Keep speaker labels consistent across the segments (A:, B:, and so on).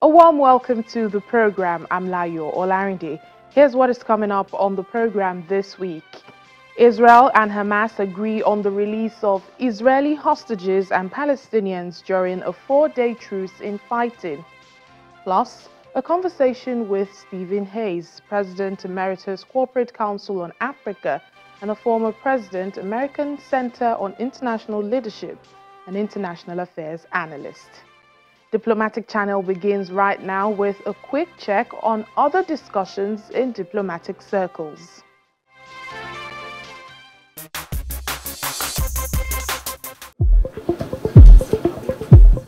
A: A warm welcome to the program. I'm Layo Olarinde. Here's what is coming up on the program this week. Israel and Hamas agree on the release of Israeli hostages and Palestinians during a 4-day truce in fighting. Plus, a conversation with Stephen Hayes, President Emeritus Corporate Council on Africa and a former President, American Center on International Leadership and International Affairs analyst. Diplomatic Channel begins right now with a quick check on other discussions in diplomatic circles.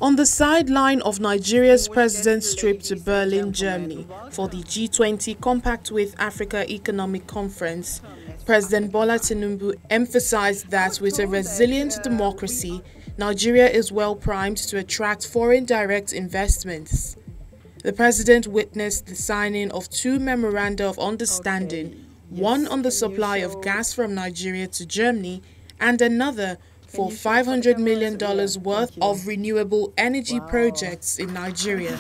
A: On the sideline of Nigeria's president's trip to Berlin, Germany for the G20 Compact with Africa Economic Conference, President Bola Tinubu emphasized that with a resilient democracy, Nigeria is well primed to attract foreign direct investments. The president witnessed the signing of 2 memoranda of understanding, one on the supply of gas from Nigeria to Germany and another for $500 million worth of renewable energy projects in Nigeria.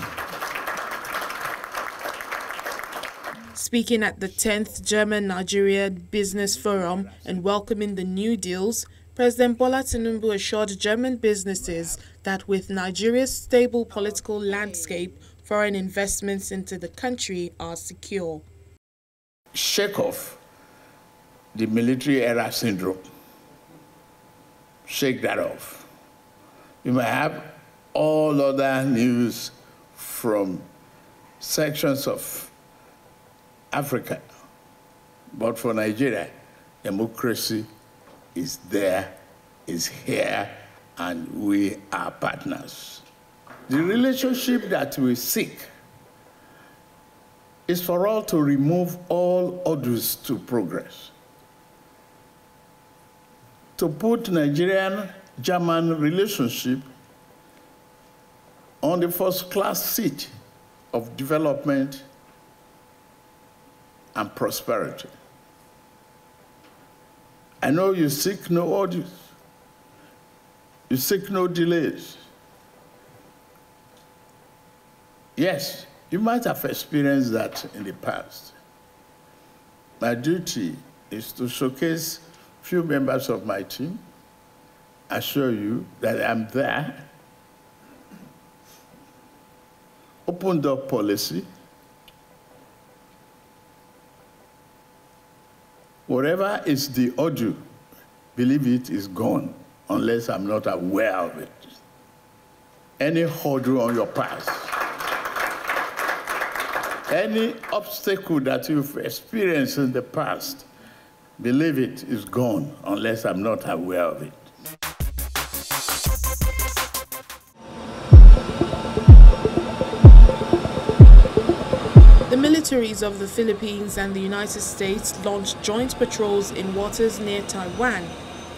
A: Speaking at the 10th German-Nigeria Business Forum and welcoming the new deals, President Bola Tinubu assured German businesses that with Nigeria's stable political landscape, foreign investments into the country are secure.
B: Shake off the military era syndrome. Shake that off. You might have all other news from sections of Africa, but for Nigeria, democracy is there, is here, and we are partners. The relationship that we seek is for all to remove all hurdles to progress, to put Nigerian-German relationship on the first-class seat of development and prosperity. I know you seek no orders, you seek no delays. Yes, you might have experienced that in the past. My duty is to showcase few members of my team, assure you that I'm there. Open door policy. Whatever is the audio, believe it is gone unless I'm not aware of it. Any hurdle on your path, any obstacle that you've experienced in the past, believe it is gone unless I'm not aware of it.
A: The militaries of the Philippines and the United States launched joint patrols in waters near Taiwan,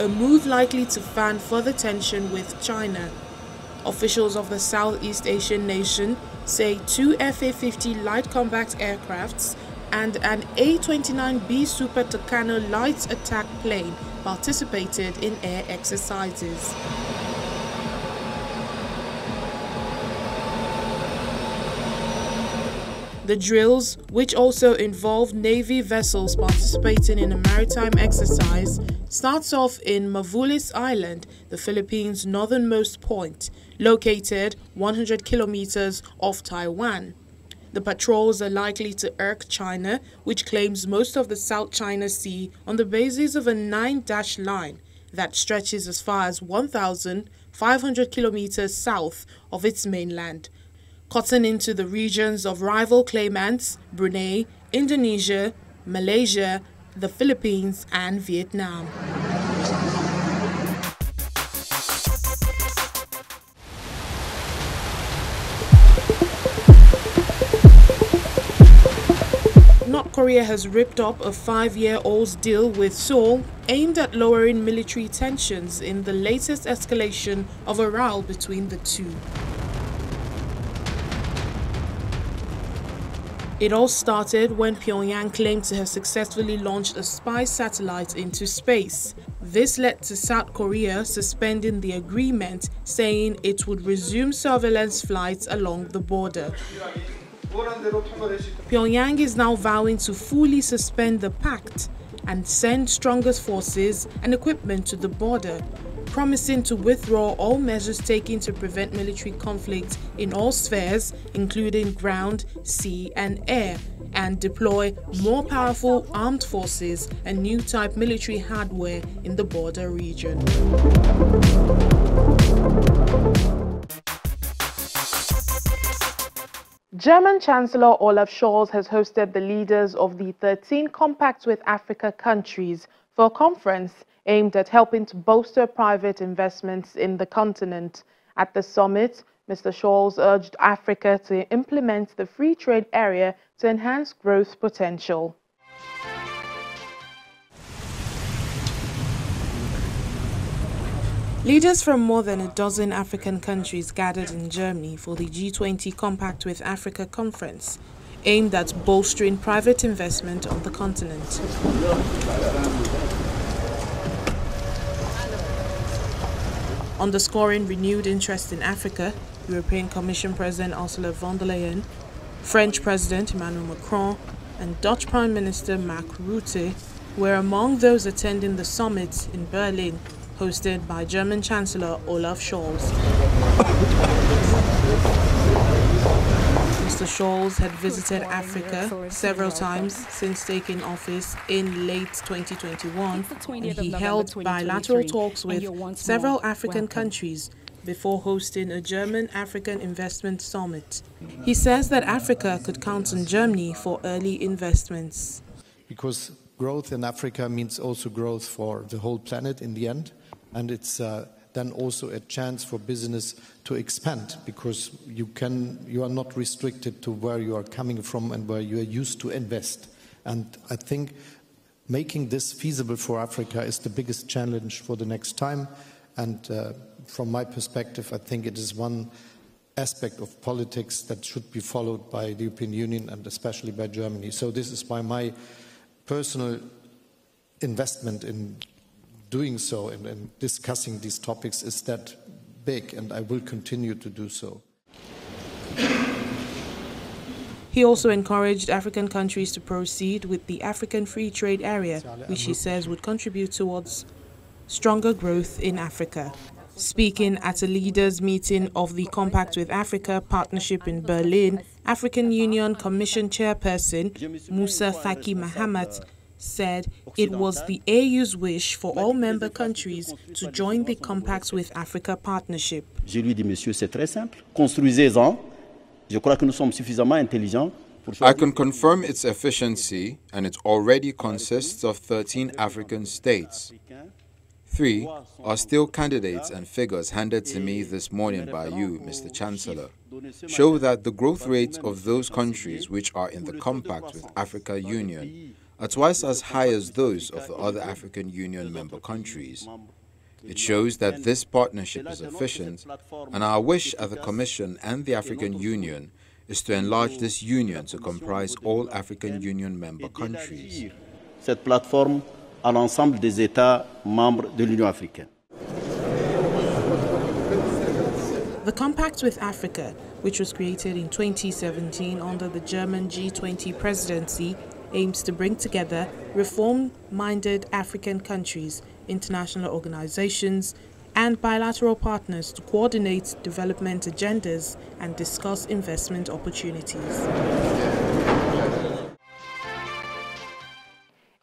A: a move likely to fan further tension with China. Officials of the Southeast Asian nation say 2 FA-50 light combat aircrafts and an A-29B Super Tucano light attack plane participated in air exercises. The drills, which also involved Navy vessels participating in a maritime exercise, starts off in Mavulis Island, the Philippines' northernmost point, located 100 kilometers off Taiwan. The patrols are likely to irk China, which claims most of the South China Sea on the basis of a 9-dash line that stretches as far as 1,500 kilometers south of its mainland, cutting into the regions of rival claimants Brunei, Indonesia, Malaysia, the Philippines, and Vietnam. North Korea has ripped up a 5-year-old deal with Seoul aimed at lowering military tensions in the latest escalation of a row between the two. It all started when Pyongyang claimed to have successfully launched a spy satellite into space. This led to South Korea suspending the agreement, saying it would resume surveillance flights along the border. Pyongyang is now vowing to fully suspend the pact and send stronger forces and equipment to the border, promising to withdraw all measures taken to prevent military conflict in all spheres, including ground, sea and air, and deploy more powerful armed forces and new type military hardware in the border region. German Chancellor Olaf Scholz has hosted the leaders of the 13 Compact with Africa countries for a conference aimed at helping to bolster private investments in the continent. At the summit, Mr. Scholz urged Africa to implement the free trade area to enhance growth potential. Leaders from more than a dozen African countries gathered in Germany for the G20 Compact with Africa conference, aimed at bolstering private investment on the continent. Underscoring renewed interest in Africa, European Commission President Ursula von der Leyen, French President Emmanuel Macron, and Dutch Prime Minister Mark Rutte were among those attending the summit in Berlin, hosted by German Chancellor Olaf Scholz. Mr. Scholz had visited Africa several times since taking office in late 2021, and he held bilateral talks with several African countries before hosting a German-African investment summit. He says that Africa could count on Germany for early investments.
C: Because growth in Africa means also growth for the whole planet in the end. And it's then also a chance for business to expand, because you are not restricted to where you are coming from and where you are used to invest. And I think making this feasible for Africa is the biggest challenge for the next time. And from my perspective, I think it is one aspect of politics that should be followed by the European Union and especially by Germany. So this is why my personal investment in doing so and discussing these topics is that big, and I will continue to do so.
A: He also encouraged African countries to proceed with the African Free Trade Area, which he says would contribute towards stronger growth in Africa. Speaking at a leaders' meeting of the Compact with Africa partnership in Berlin, African Union Commission Chairperson Musa Faki Mahamat said it was the AU's wish for all member countries to join the Compacts with Africa partnership.
D: Je lui dis, monsieur, c'est très simple. Construisez-en. Je crois que nous sommes suffisamment intelligents.
E: I can confirm its efficiency, and it already consists of 13 African states. 3 are still candidates, and figures handed to me this morning by you, Mr. Chancellor, show that the growth rates of those countries which are in the Compact with Africa Union are twice as high as those of the other African Union member countries. It shows that this partnership is efficient, and our wish at the Commission and the African Union is to enlarge this union to comprise all African Union member countries.
D: Cette plateforme à l'ensemble des États membres de l'Union africaine.
A: The Compact with Africa, which was created in 2017 under the German G20 presidency, aims to bring together reform-minded African countries, international organizations, and bilateral partners to coordinate development agendas and discuss investment opportunities.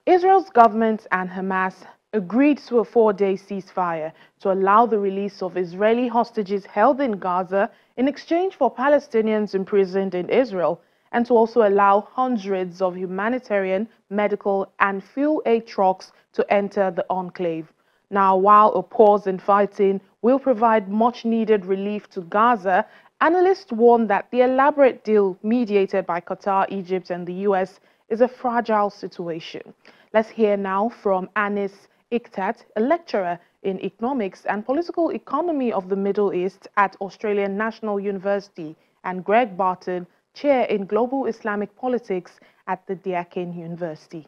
A: Israel's government and Hamas agreed to a 4-day ceasefire to allow the release of Israeli hostages held in Gaza in exchange for Palestinians imprisoned in Israel, and to also allow hundreds of humanitarian, medical, and fuel aid trucks to enter the enclave. Now, while a pause in fighting will provide much-needed relief to Gaza, analysts warn that the elaborate deal mediated by Qatar, Egypt, and the US is a fragile situation. Let's hear now from Anis Iktat, a lecturer in economics and political economy of the Middle East at Australian National University, and Greg Barton, chair in global Islamic politics at the Deakin University.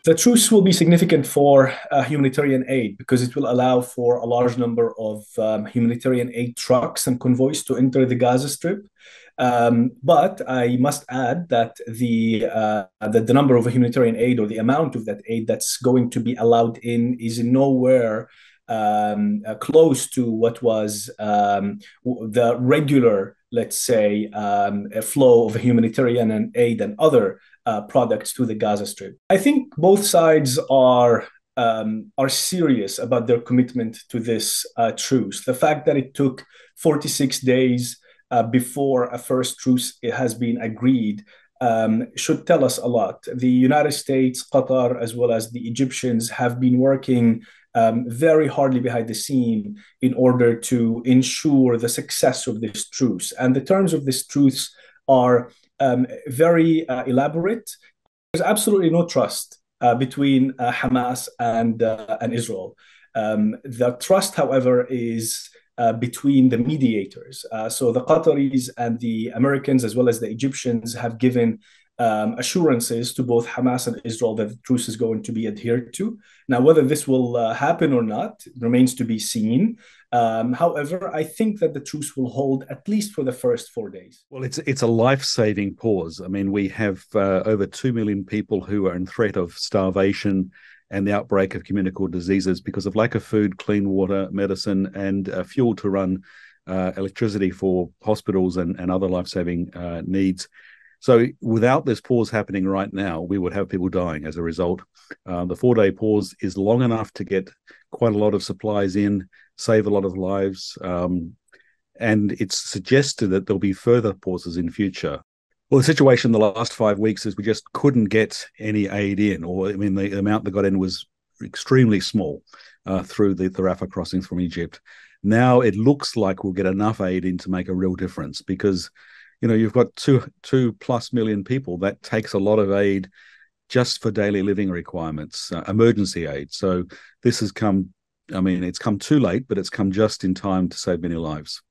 F: The truce will be significant for humanitarian aid because it will allow for a large number of humanitarian aid trucks and convoys to enter the Gaza Strip. But I must add that the number of humanitarian aid or the amount of that aid that's going to be allowed in is nowhere close to what was the regular, let's say, flow of humanitarian aid and other products to the Gaza Strip. I think both sides are serious about their commitment to this truce. The fact that it took 46 days before a first truce has been agreed should tell us a lot. The United States, Qatar, as well as the Egyptians have been working very hardly behind the scene in order to ensure the success of this truce. And the terms of this truce are very elaborate. There's absolutely no trust between Hamas and Israel. The trust, however, is between the mediators. So the Qataris and the Americans, as well as the Egyptians, have given assurances to both Hamas and Israel that the truce is going to be adhered to. Now, whether this will happen or not remains to be seen. However, I think that the truce will hold at least for the first 4 days.
G: Well, it's a life-saving pause. I mean, we have over 2 million people who are in threat of starvation and the outbreak of communicable diseases because of lack of food, clean water, medicine, and fuel to run electricity for hospitals and other life-saving needs. So without this pause happening right now, we would have people dying as a result. The 4-day pause is long enough to get quite a lot of supplies in, save a lot of lives, and it's suggested that there'll be further pauses in future. Well, the situation the last 5 weeks is we just couldn't get any aid in, or I mean, the amount that got in was extremely small through the Rafah crossings from Egypt. Now it looks like we'll get enough aid in to make a real difference because, you know, you've got 2+ million people. That takes a lot of aid just for daily living requirements, emergency aid. So this has come, I mean, it's come too late, but it's come just in time to save many lives.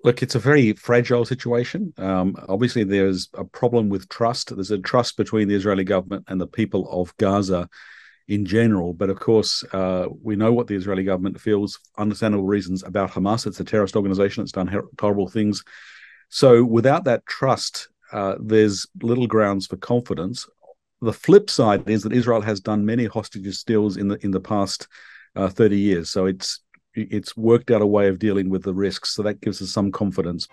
G: Look, it's a very fragile situation. Obviously, there's a problem with trust. There's a trust between the Israeli government and the people of Gaza in general. But of course, we know what the Israeli government feels, understandable reasons, about Hamas. It's a terrorist organization that's done horrible things. So without that trust, there's little grounds for confidence. The flip side is that Israel has done many hostage deals in the past 30 years. So it's worked out a way of dealing with the risks. So that gives us some confidence.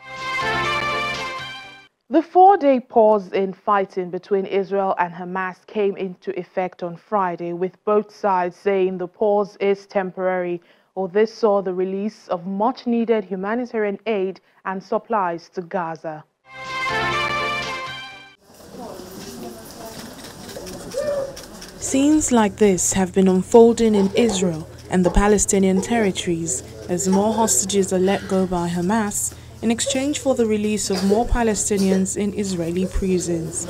A: The 4-day pause in fighting between Israel and Hamas came into effect on Friday, with both sides saying the pause is temporary. Or this saw the release of much-needed humanitarian aid and supplies to Gaza. Scenes like this have been unfolding in Israel and the Palestinian territories as more hostages are let go by Hamas in exchange for the release of more Palestinians in Israeli prisons.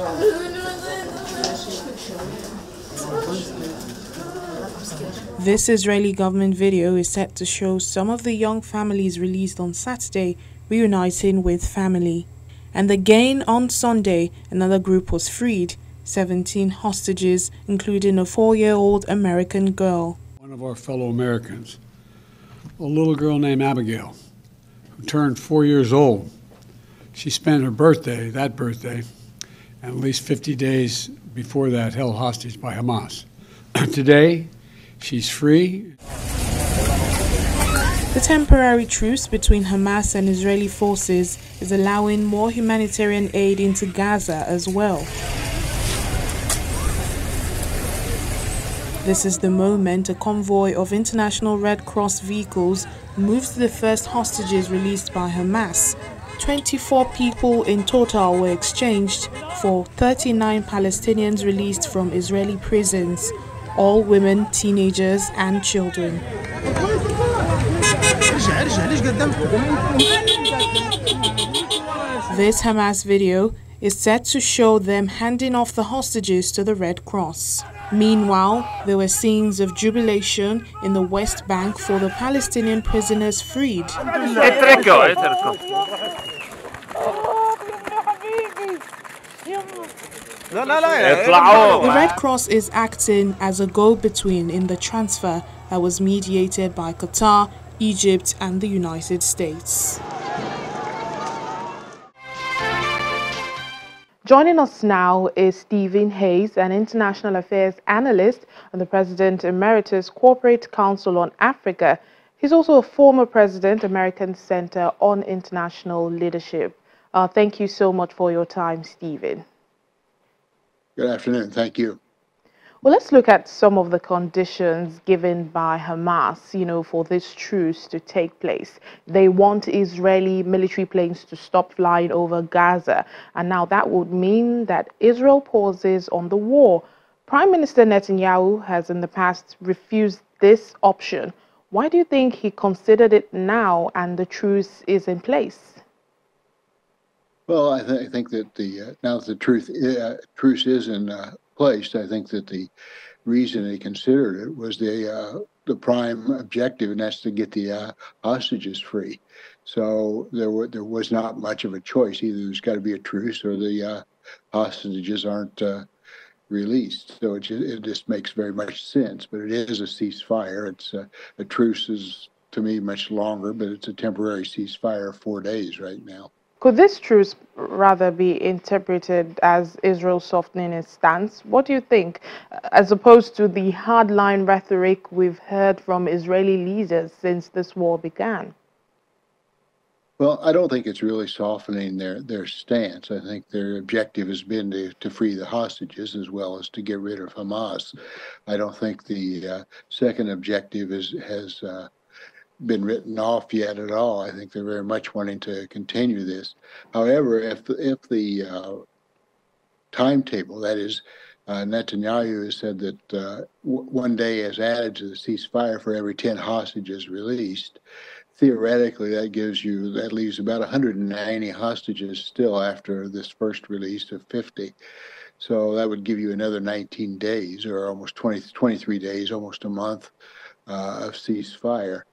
A: This Israeli government video is set to show some of the young families released on Saturday reuniting with family. And again on Sunday, another group was freed, 17 hostages, including a 4-year-old American girl.
H: One of our fellow Americans, a little girl named Abigail, who turned 4 years old. She spent her birthday, and at least 50 days before that, held hostage by Hamas. Today, she's free.
A: The temporary truce between Hamas and Israeli forces is allowing more humanitarian aid into Gaza as well. This is the moment a convoy of International Red Cross vehicles moves to the first hostages released by Hamas. 24 people in total were exchanged for 39 Palestinians released from Israeli prisons, all women, teenagers and children. This Hamas video is set to show them handing off the hostages to the Red Cross. Meanwhile, there were scenes of jubilation in the West Bank for the Palestinian prisoners freed. The Red Cross is acting as a go-between in the transfer that was mediated by Qatar, Egypt, and the United States. Joining us now is Stephen Hayes, an international affairs analyst and the President Emeritus Corporate Council on Africa. He's also a former president, American Center on International Leadership. Thank you so much for your time, Stephen.
I: Good afternoon. Thank you.
A: Well, let's look at some of the conditions given by Hamas, for this truce to take place. They want Israeli military planes to stop flying over Gaza. And now that would mean that Israel pauses on the war. Prime Minister Netanyahu has in the past refused this option. Why do you think he considered it now and the truce is in place?
I: Well, I think that now that the truce is in place, I think that the reason he considered it was the prime objective, and that's to get the hostages free. So there was not much of a choice. Either there's got to be a truce or the hostages aren't released. So it just makes very much sense. But it is a ceasefire. It's a truce is to me much longer, but it's a temporary ceasefire of 4 days right now.
A: Could this truce rather be interpreted as Israel softening its stance? What do you think, as opposed to the hardline rhetoric we've heard from Israeli leaders since this war began?
I: Well, I don't think it's really softening their stance. I think their objective has been to free the hostages as well as to get rid of Hamas. I don't think the second objective has been written off yet at all. I think they're very much wanting to continue this. However, if the timetable, that is, Netanyahu has said that 1 day is added to the ceasefire for every 10 hostages released. Theoretically, that leaves about 190 hostages still after this first release of 50. So that would give you another 19 days, or almost 23 days, almost a month of ceasefire.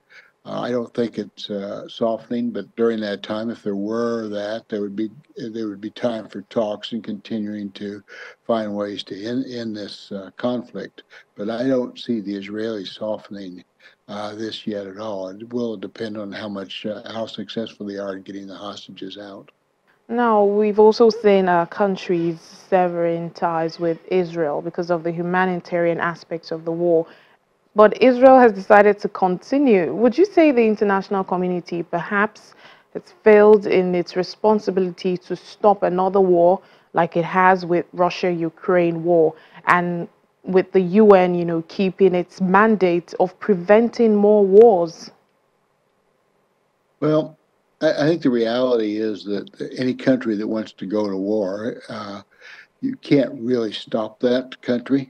I: I don't think it's softening, but during that time, if there were that, there would be time for talks and continuing to find ways to end this conflict. But I don't see the Israelis softening this yet at all. It will depend on how successful they are in getting the hostages out.
A: Now, we've also seen countries severing ties with Israel because of the humanitarian aspects of the war. But Israel has decided to continue. Would you say the international community perhaps has failed in its responsibility to stop another war like it has with Russia-Ukraine war, and with the UN, keeping its mandate of preventing more wars?
I: Well, I think the reality is that any country that wants to go to war, you can't really stop that country,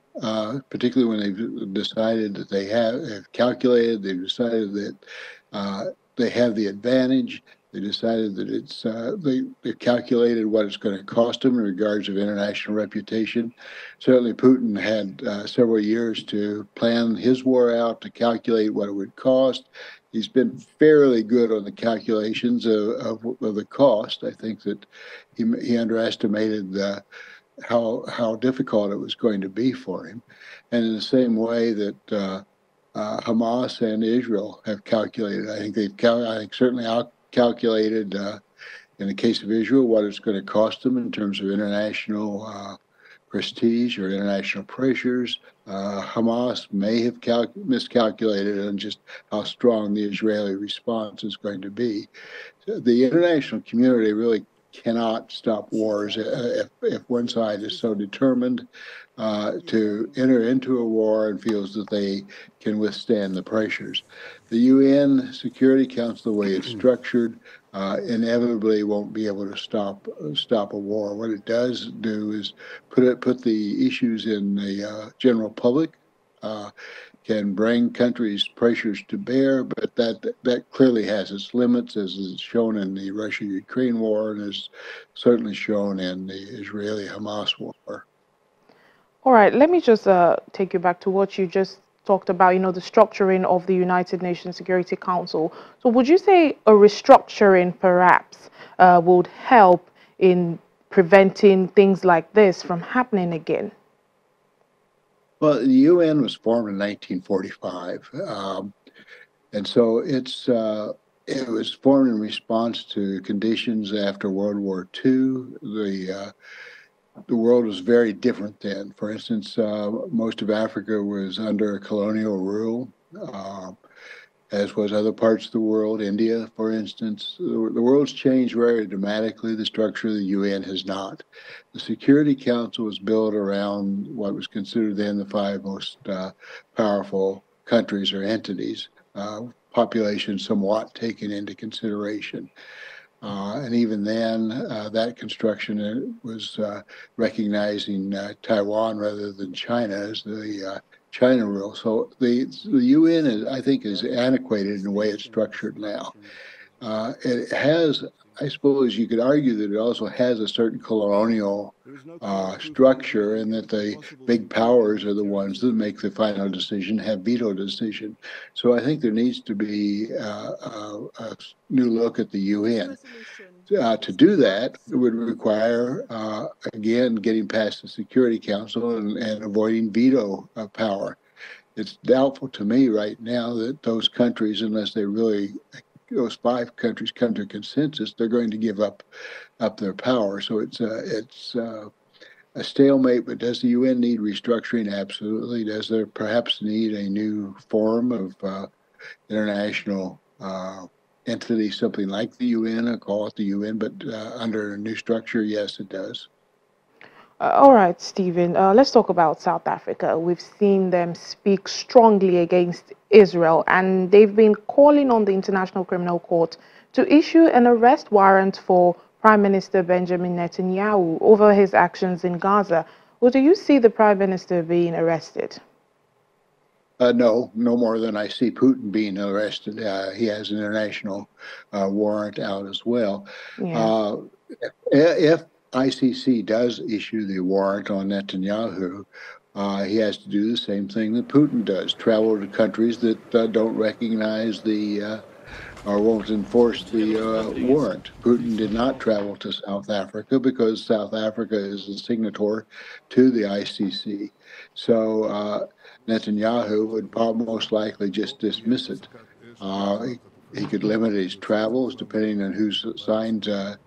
I: particularly when they've decided that they've decided that they have the advantage. They decided that they've calculated what it's going to cost them in regards of international reputation. Certainly Putin had several years to plan his war out, to calculate what it would cost. He's been fairly good on the calculations of the cost. I think that he underestimated how difficult it was going to be for him. And in the same way that Hamas and Israel have calculated, I think certainly calculated in the case of Israel what it's going to cost them in terms of international prestige or international pressures. Hamas may have miscalculated on just how strong the Israeli response is going to be. The international community really cannot stop wars if one side is so determined to enter into a war and feels that they can withstand the pressures. The UN Security Council, the way it's structured, inevitably won't be able to stop a war. What it does do is put the issues in the general public. Can bring countries' pressures to bear, but that clearly has its limits, as is shown in the Russia-Ukraine war and is certainly shown in the Israeli-Hamas war.
A: All right, let me just take you back to what you just talked about, the structuring of the United Nations Security Council. So would you say a restructuring perhaps would help in preventing things like this from happening again?
I: Well, the UN was formed in 1945, and so it was formed in response to conditions after World War II. The world was very different then. For instance, most of Africa was under colonial rule, as was other parts of the world. India, for instance, the world's changed very dramatically. The structure of the UN has not. The Security Council was built around what was considered then the five most powerful countries or entities, population somewhat taken into consideration. And even then, that construction was recognizing Taiwan rather than China as the China rule. So the UN, I think, is antiquated in the way it's structured now. It has, I suppose you could argue that it also has a certain colonial structure, and that the big powers are the ones that make the final decision, have veto decision. So I think there needs to be a new look at the UN. To do that, it would require, again, getting past the Security Council and avoiding veto power. It's doubtful to me right now that those countries, unless those five countries come to consensus, they're going to give up their power. So it's a stalemate. But does the UN need restructuring? Absolutely. Does there perhaps need a new form of international entity, something like the UN? I call it the UN, but under a new structure, yes, it does.
A: All right, Stephen, let's talk about South Africa. We've seen them speak strongly against Israel, and they've been calling on the International Criminal Court to issue an arrest warrant for Prime Minister Benjamin Netanyahu over his actions in Gaza. Well, do you see the Prime Minister being arrested?
I: No more than I see Putin being arrested. He has an international warrant out as well.
A: Yeah.
I: If ICC does issue the warrant on Netanyahu, he has to do the same thing that Putin does: travel to countries that don't recognize or won't enforce the warrant. Putin did not travel to South Africa because South Africa is a signatory to the ICC. So Netanyahu would most likely just dismiss it. He could limit his travels depending on who's signed to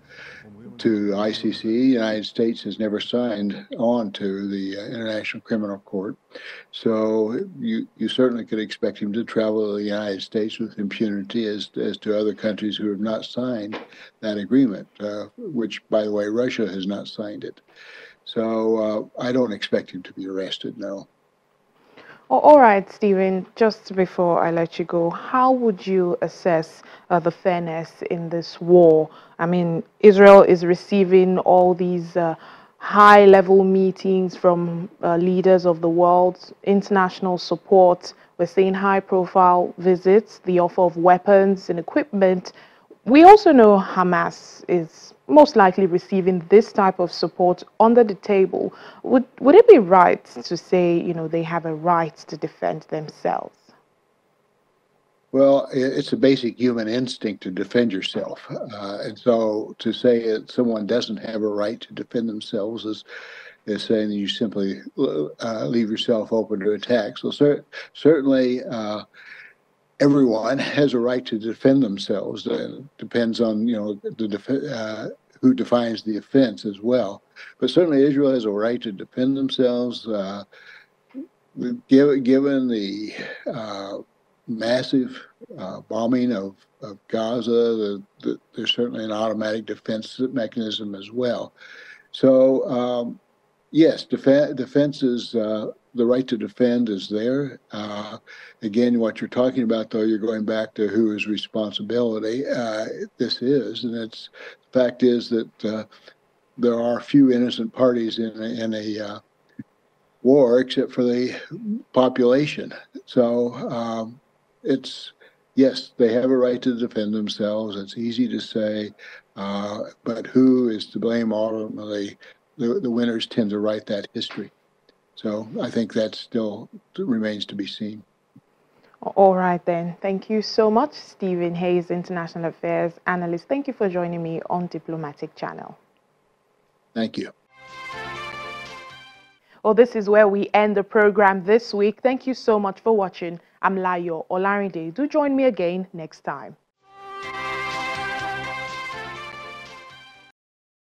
I: ICC. The United States has never signed on to the International Criminal Court. So you certainly could expect him to travel to the United States with impunity as to other countries who have not signed that agreement, which, by the way, Russia has not signed it. So I don't expect him to be arrested, no.
A: All right, Stephen, just before I let you go, how would you assess the fairness in this war? I mean, Israel is receiving all these high-level meetings from leaders of the world, international support. We're seeing high-profile visits, the offer of weapons and equipment. We also know Hamas is most likely receiving this type of support under the table. Would it be right to say, they have a right to defend themselves?
I: Well, it's a basic human instinct to defend yourself. And so to say that someone doesn't have a right to defend themselves is saying that you simply leave yourself open to attack. So certainly everyone has a right to defend themselves. It depends on, who defines the offense as well. But certainly Israel has a right to defend themselves. Given the massive bombing of Gaza, there's certainly an automatic defense mechanism as well. So, yes, defense is the right to defend is there. Again, what you're talking about, though, you're going back to whose responsibility this is, and the fact is that there are few innocent parties in a war except for the population. So yes, they have a right to defend themselves. It's easy to say, but who is to blame ultimately? The winners tend to write that history. So I think that still remains to be seen.
A: All right, then. Thank you so much, Stephen Hayes, International Affairs Analyst. Thank you for joining me on Diplomatic Channel.
I: Thank you.
A: Well, this is where we end the program this week. Thank you so much for watching. I'm Layo Olarinde. Do join me again next time.